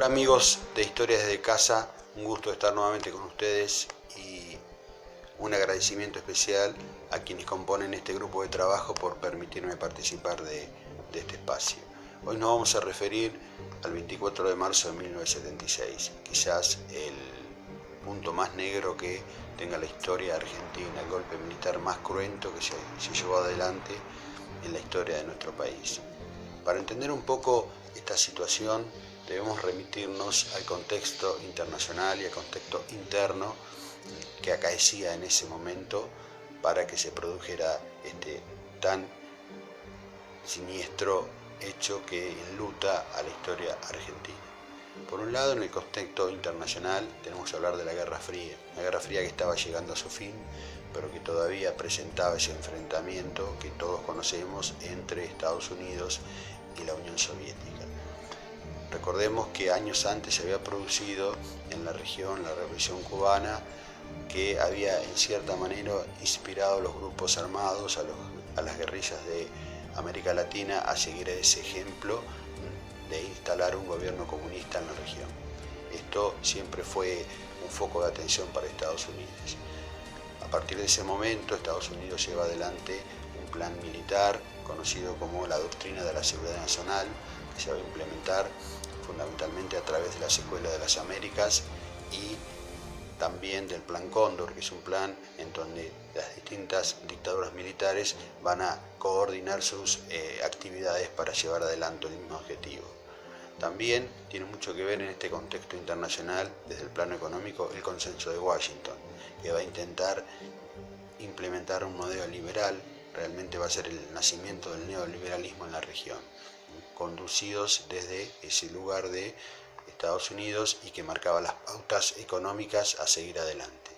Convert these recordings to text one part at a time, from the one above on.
Hola amigos de Historias desde Casa, un gusto estar nuevamente con ustedes y un agradecimiento especial a quienes componen este grupo de trabajo por permitirme participar de este espacio. Hoy nos vamos a referir al 24 de marzo de 1976, quizás el punto más negro que tenga la historia argentina, el golpe militar más cruento que se llevó adelante en la historia de nuestro país. Para entender un poco esta situación debemos remitirnos al contexto internacional y al contexto interno que acaecía en ese momento para que se produjera este tan siniestro hecho que enluta a la historia argentina. Por un lado, en el contexto internacional tenemos que hablar de la Guerra Fría, una Guerra Fría que estaba llegando a su fin, pero que todavía presentaba ese enfrentamiento que todos conocemos entre Estados Unidos y la Unión Soviética. Recordemos que años antes se había producido en la región la Revolución Cubana, que había en cierta manera inspirado a los grupos armados, a las guerrillas de América Latina a seguir ese ejemplo de instalar un gobierno comunista en la región. Esto siempre fue un foco de atención para Estados Unidos. A partir de ese momento, Estados Unidos lleva adelante un plan militar conocido como la Doctrina de la Seguridad Nacional, que se va a implementar fundamentalmente a través de la Escuela de las Américas y también del Plan Cóndor, que es un plan en donde las distintas dictaduras militares van a coordinar sus actividades para llevar adelante el mismo objetivo. También tiene mucho que ver en este contexto internacional, desde el plano económico, el consenso de Washington, que va a intentar implementar un modelo liberal. Realmente va a ser el nacimiento del neoliberalismo en la región, conducidos desde ese lugar de Estados Unidos y que marcaba las pautas económicas a seguir adelante.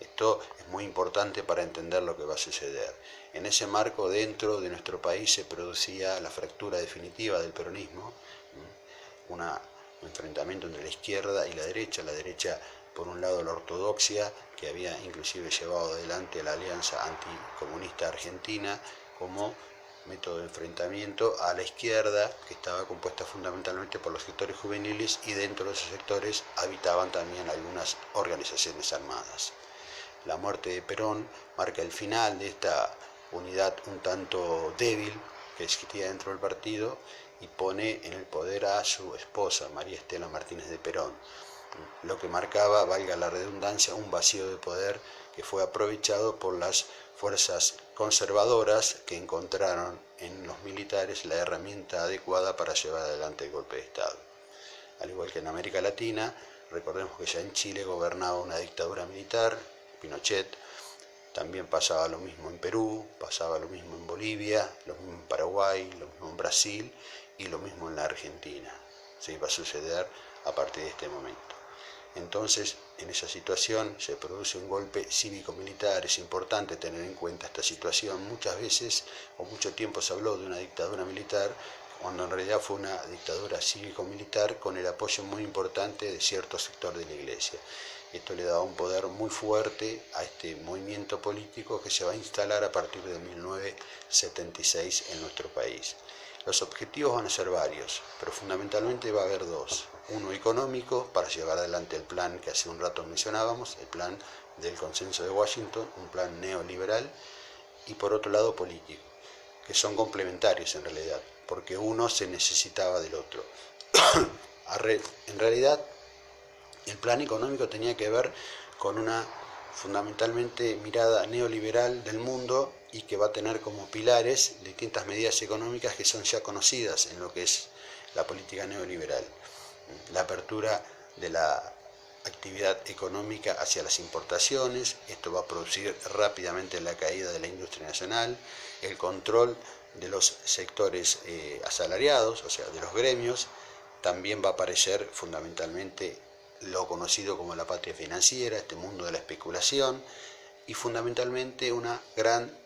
Esto es muy importante para entender lo que va a suceder. En ese marco, dentro de nuestro país se producía la fractura definitiva del peronismo, un enfrentamiento entre la izquierda y la derecha por un lado la ortodoxia, que había inclusive llevado adelante la Alianza Anticomunista Argentina como método de enfrentamiento a la izquierda, que estaba compuesta fundamentalmente por los sectores juveniles, y dentro de esos sectores habitaban también algunas organizaciones armadas. La muerte de Perón marca el final de esta unidad un tanto débil que existía dentro del partido y pone en el poder a su esposa, María Estela Martínez de Perón, lo que marcaba, valga la redundancia, un vacío de poder que fue aprovechado por las fuerzas conservadoras que encontraron en los militares la herramienta adecuada para llevar adelante el golpe de Estado. Al igual que en América Latina, recordemos que ya en Chile gobernaba una dictadura militar, Pinochet. También pasaba lo mismo en Perú, pasaba lo mismo en Bolivia, lo mismo en Paraguay, lo mismo en Brasil y lo mismo en la Argentina. Se iba a suceder a partir de este momento. Entonces, en esa situación se produce un golpe cívico-militar. Es importante tener en cuenta esta situación. Muchas veces o mucho tiempo se habló de una dictadura militar, cuando en realidad fue una dictadura cívico-militar con el apoyo muy importante de cierto sector de la Iglesia. Esto le daba un poder muy fuerte a este movimiento político que se va a instalar a partir de 1976 en nuestro país. Los objetivos van a ser varios, pero fundamentalmente va a haber dos. Uno económico, para llevar adelante el plan que hace un rato mencionábamos, el plan del consenso de Washington, un plan neoliberal, y por otro lado político, que son complementarios en realidad, porque uno se necesitaba del otro. En realidad, el plan económico tenía que ver con una fundamentalmente mirada neoliberal del mundo y que va a tener como pilares distintas medidas económicas que son ya conocidas en lo que es la política neoliberal. La apertura de la actividad económica hacia las importaciones, esto va a producir rápidamente la caída de la industria nacional, el control de los sectores asalariados, o sea, de los gremios. También va a aparecer fundamentalmente lo conocido como la patria financiera, este mundo de la especulación, y fundamentalmente una gran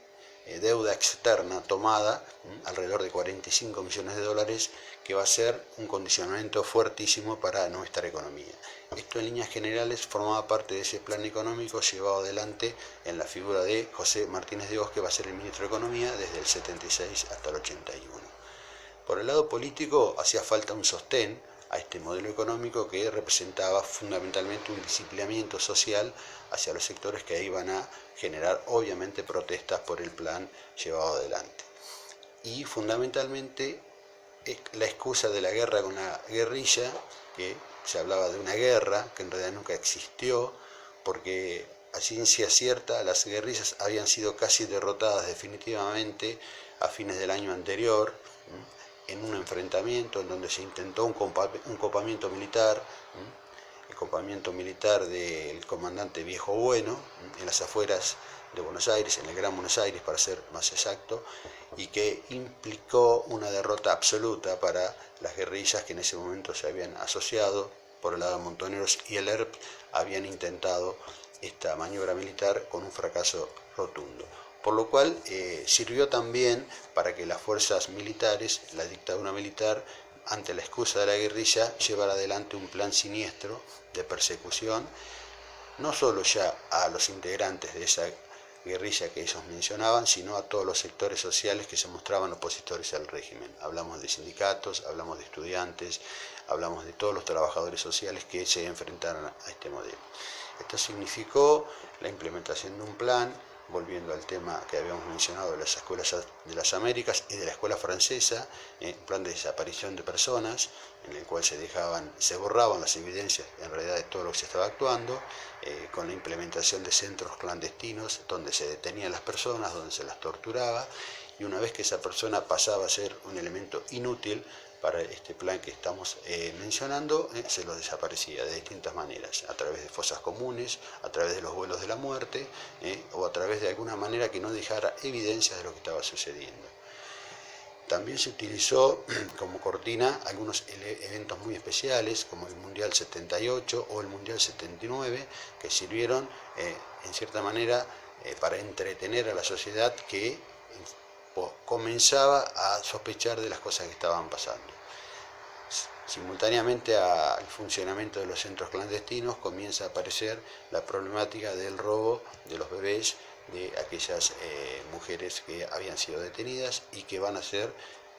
deuda externa tomada, alrededor de 45 millones de dólares, que va a ser un condicionamiento fuertísimo para nuestra economía. Esto en líneas generales formaba parte de ese plan económico llevado adelante en la figura de José Martínez de Hoz, que va a ser el ministro de Economía desde el 76 hasta el 81. Por el lado político hacía falta un sostén a este modelo económico que representaba fundamentalmente un disciplinamiento social hacia los sectores que iban a generar obviamente protestas por el plan llevado adelante. Y fundamentalmente la excusa de la guerra con la guerrilla, que se hablaba de una guerra que en realidad nunca existió, porque a ciencia cierta las guerrillas habían sido casi derrotadas definitivamente a fines del año anterior, en un enfrentamiento en donde se intentó un copamiento militar, el copamiento militar del comandante Viejo Bueno, en las afueras de Buenos Aires, en el Gran Buenos Aires para ser más exacto, y que implicó una derrota absoluta para las guerrillas que en ese momento se habían asociado. Por el lado de Montoneros y el ERP habían intentado esta maniobra militar con un fracaso rotundo. Por lo cual sirvió también para que las fuerzas militares, la dictadura militar, ante la excusa de la guerrilla, llevara adelante un plan siniestro de persecución, no solo ya a los integrantes de esa guerrilla que ellos mencionaban, sino a todos los sectores sociales que se mostraban opositores al régimen. Hablamos de sindicatos, hablamos de estudiantes, hablamos de todos los trabajadores sociales que se enfrentaron a este modelo. Esto significó la implementación de un plan, volviendo al tema que habíamos mencionado de las escuelas de las Américas y de la escuela francesa, un plan de desaparición de personas, en el cual se borraban las evidencias en realidad de todo lo que se estaba actuando, con la implementación de centros clandestinos donde se detenían las personas, donde se las torturaba, y una vez que esa persona pasaba a ser un elemento inútil para este plan que estamos mencionando, se los desaparecía de distintas maneras, a través de fosas comunes, a través de los vuelos de la muerte, o a través de alguna manera que no dejara evidencias de lo que estaba sucediendo. También se utilizó como cortina algunos eventos muy especiales, como el Mundial 78 o el Mundial 79, que sirvieron en cierta manera para entretener a la sociedad que comenzaba a sospechar de las cosas que estaban pasando. Simultáneamente al funcionamiento de los centros clandestinos comienza a aparecer la problemática del robo de los bebés de aquellas mujeres que habían sido detenidas y que van a ser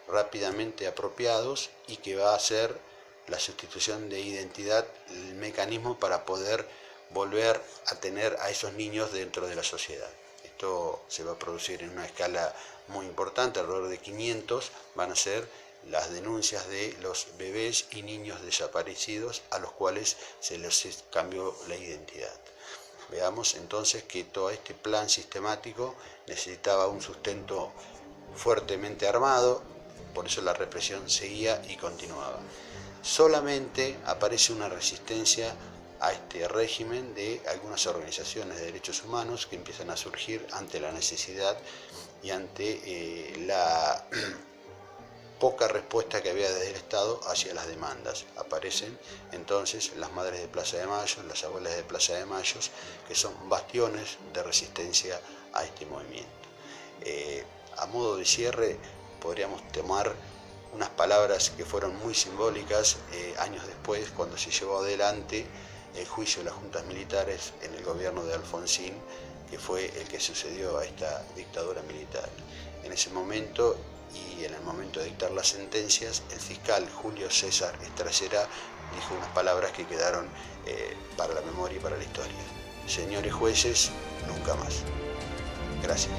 rápidamente apropiados, y que va a ser la sustitución de identidad el mecanismo para poder volver a tener a esos niños dentro de la sociedad. Esto se va a producir en una escala muy importante, alrededor de 500 van a ser las denuncias de los bebés y niños desaparecidos a los cuales se les cambió la identidad. Veamos entonces que todo este plan sistemático necesitaba un sustento fuertemente armado, por eso la represión seguía y continuaba. Solamente aparece una resistencia a este régimen de algunas organizaciones de derechos humanos que empiezan a surgir ante la necesidad y ante la poca respuesta que había desde el Estado hacia las demandas. Aparecen entonces las madres de Plaza de Mayo, las abuelas de Plaza de Mayo, que son bastiones de resistencia a este movimiento. A modo de cierre, podríamos tomar unas palabras que fueron muy simbólicas años después, cuando se llevó adelante el juicio de las juntas militares en el gobierno de Alfonsín, que fue el que sucedió a esta dictadura militar. En ese momento y en el momento de dictar las sentencias, el fiscal Julio César Estrayera dijo unas palabras que quedaron para la memoria y para la historia: señores jueces, nunca más. Gracias.